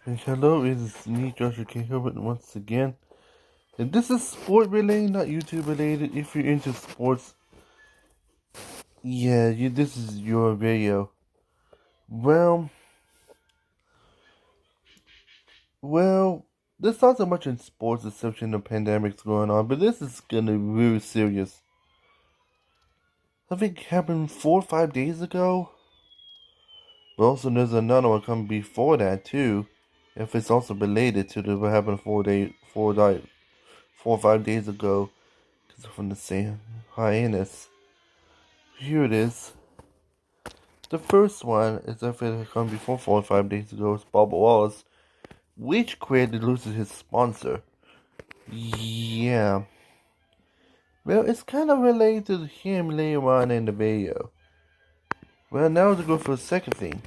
And hello, it is me, Joshua K. Herbert, once again. And this is sport related, not YouTube related. If you're into sports, yeah, this is your video. Well, well, there's not so much in sports except the pandemic's going on, but this is gonna be really serious. I think it happened 4 or 5 days ago. But also there's another one coming before that too. If it's also related to what happened 4 or 5 days ago. Because from the same hyenas. Here it is. The first one is if it come before 4 or 5 days ago. It's Bubba Wallace, which creator loses his sponsor. Yeah. Well, it's kind of related to him later on in the video. Well, now to go for the second thing.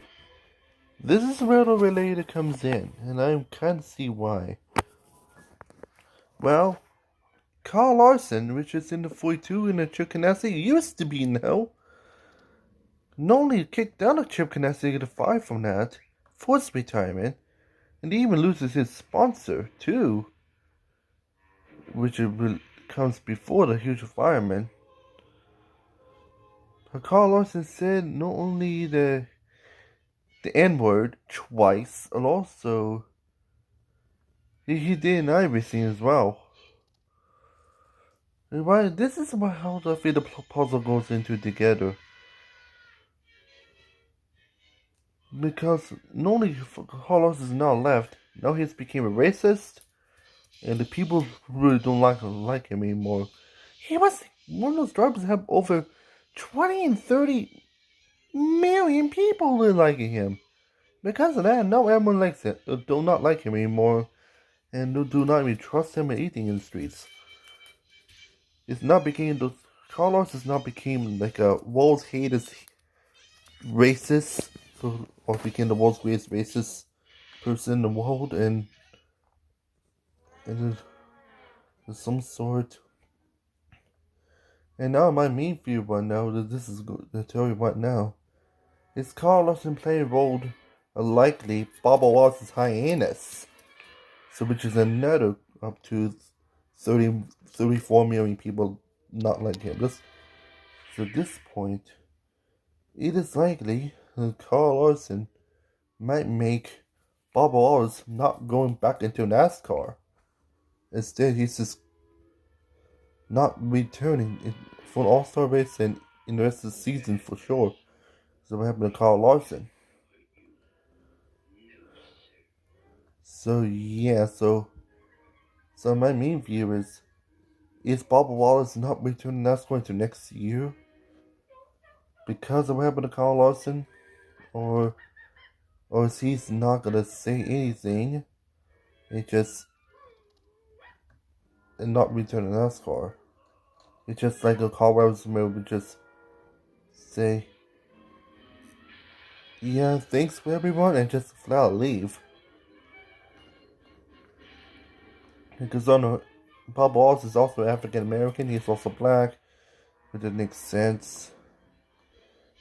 This is where the related comes in, and I kind of see why. Well, Carl Larson, which is in the 42 in the Chip Ganassi, used to be now. Not only kicked down a Chip Ganassi to 5 from that, forced retirement, and he even loses his sponsor too, which comes before the huge fireman. Carl Larson said not only the N-word twice, and also he denied everything as well. And why? This is how I feel the puzzle goes into together. Because not only Carlos is now left, now he's became a racist, and the people really don't like him anymore. He was one of those drivers that have over 20 and 30 million people liking him. Because of that, now everyone likes it. Do not like him anymore, and do not even trust him or anything in the streets. It's not became those. Carlos has not became like a world's hatest racist, or became the world's greatest racist person in the world, and some sort. And now my main view right now, that this is going to tell you what now. Is Carl Larson playing a role likely Bubba Wallace's hyenas? So which is another up to 34 million people not like him. So at this point, it is likely that Carl Larson might make Bubba Wallace not going back into NASCAR. Instead, he's just not returning for an All-Star race and in the rest of the season for sure. So what happened to Carl Larson? So yeah, so my main view is Bubba Wallace not returning NASCAR into next year because of what happened to Carl Larson, or is he's not gonna say anything and not return to NASCAR? It's just like a Carl Larson would just say, yeah, thanks for everyone, and just flat out leave. Because Bob Wallace is also African American, he's also black, which makes sense.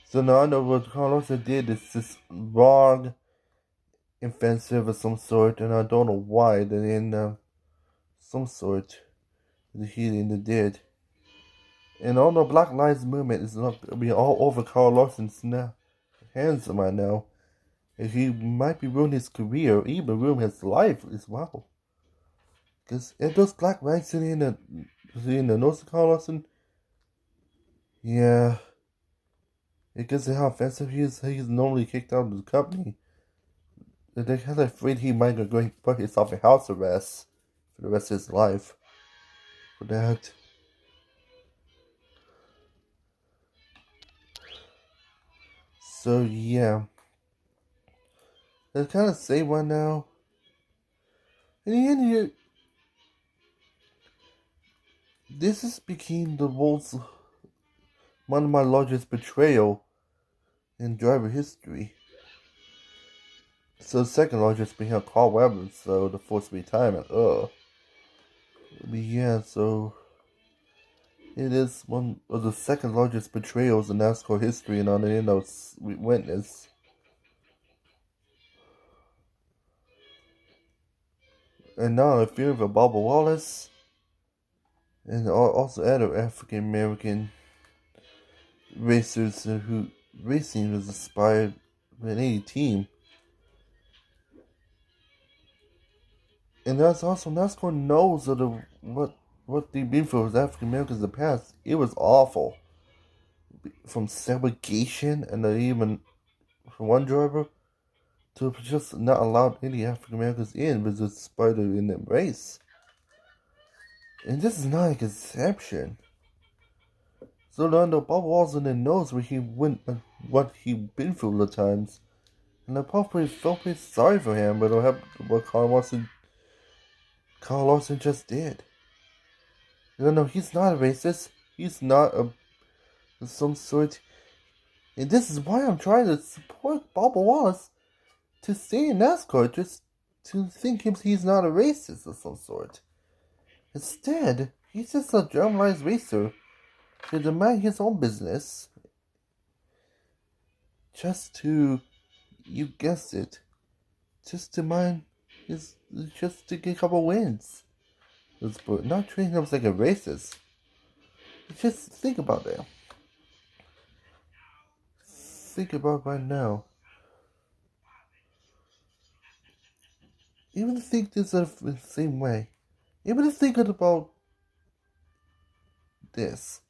So now I know what Carlos did is just wrong, offensive of some sort, and I don't know why that in some sort that he did. And although Black Lives Movement is not gonna be all over Carl Larson's hands right now, and he might be ruining his career, even ruining his life as well. Because if those black rights in the nose of Carl Larson, yeah, because of how offensive he is, he's normally kicked out of the company. They're kind of afraid he might go and put himself in house arrest for the rest of his life for that. So yeah, let's kind of say one now. In the end, this has became the world's one of my largest betrayal in driver history. So the second largest being Carl Weber, so the forced retirement. But yeah, so it is one of the second largest betrayals in NASCAR history, and on the end we witness. and now I feel for Bubba Wallace and also other African American racers who racing was inspired by any team. And that's also NASCAR knows of what they've been for as African Americans in the past. It was awful. From segregation and even from one driver to just not allow any African Americans in because it's spider in the race. And this is not an exception. So Lando Bob Walton knows where he went and what he'd been through the times. And I probably felt pretty sorry for him, but what Carl Larson just did. No, he's not a racist. He's not a some sort. And this is why I'm trying to support Bubba Wallace to stay in NASCAR, just to think he's not a racist of some sort. Instead, he's just a generalized racer to demand his own business. Just to, you guessed it, just to mind just to get a couple wins. But not treating him like a racist. Just think about that. Think about right now. Even think this the same way. Even thinking about this.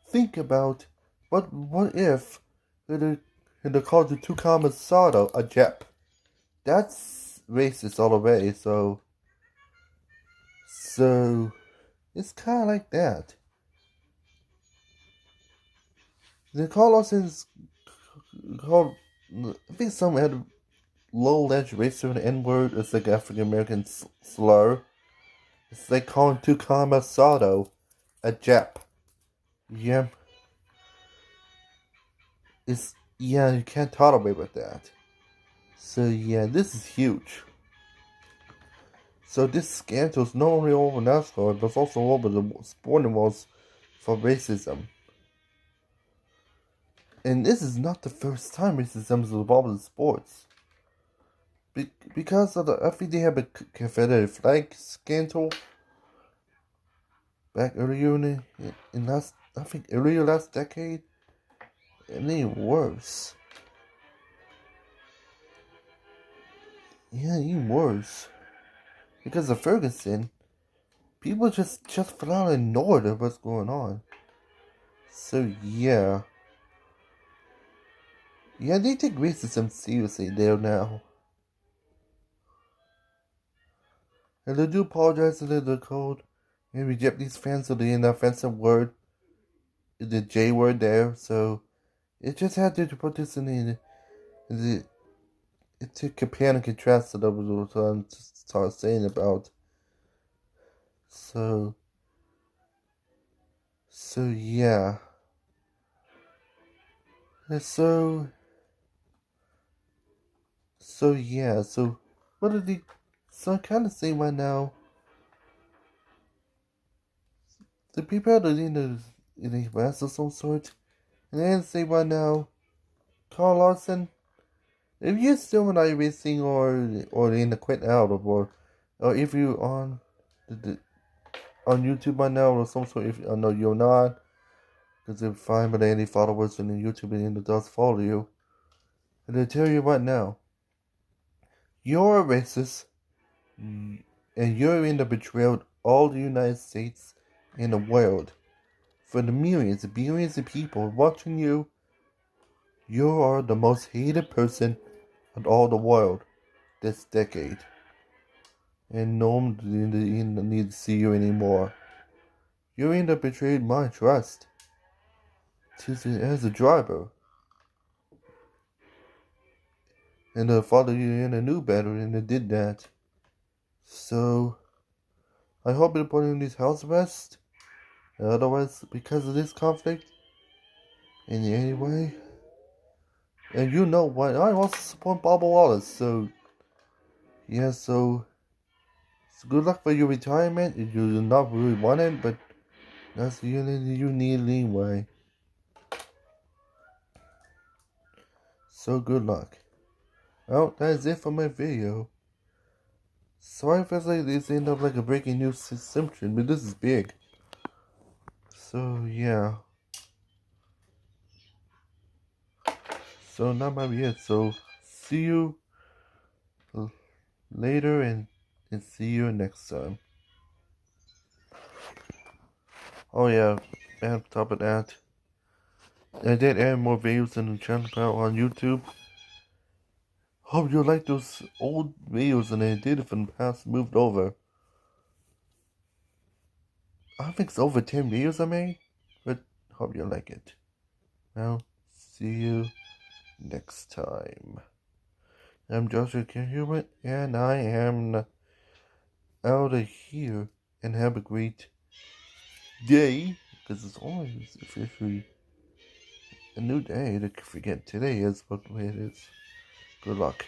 Think about what if they called the two commas Sado a Jep. That's racist all the way, so it's kinda like that. The call Lawson's called I think someone had low edge racer the N-word. It's like African American slur. It's like calling two commas Sado a Jep. Yeah. You can't tolerate with that. So yeah, this is huge. So this scandal is not only over NASCAR, but also over the sporting walls for racism. And this is not the first time racism is involved in sports. Because of I think they have a Confederate flag scandal back earlier earlier last decade, and even worse. Yeah, even worse. Because of Ferguson, people just flat out ignored what's going on. So yeah. Yeah, they take racism seriously there now. And I do apologize to the code and reject these fans of the offensive word, the J word there, so it just had to put this in to compare and contrast to what I'm start saying about. So yeah. Yeah, so what did he so I kinda say right now the people that in the West of some sort, and then say right now, Carl Larson, if you're still in racing or in the quit out or if you on on YouTube by now or some sort, if I know you're not, because if find but any followers on the YouTube and it does follow you, and I tell you right now, you're a racist, and you're in the betrayal all the United States and the world. For the millions and billions of people watching you, you are the most hated person in all the world this decade. And no one didn't need to see you anymore. You end up betrayed my trust as a driver. And the father you in a knew better and they did that. So I hope you're putting these house arrest. Otherwise, because of this conflict, in any way. And you know what? I also support Bubba Wallace, so yeah, so good luck for your retirement. You do not really want it, but that's the unity you need anyway. So good luck. Well, that is it for my video. So I feel like this end up like a breaking news section, but this is big. So yeah. So that might be it. So see you later and see you next time. Oh yeah, and on top of that, I did add more videos in the channel on YouTube. Hope you like those old videos and I did it from the past, moved over. I think it's over 10 videos I made, but hope you like it. Well, see you next time. I'm Joshua Hewitt, and I am out of here. And have a great day, because it's always officially a new day to forget today is what it is. Good luck.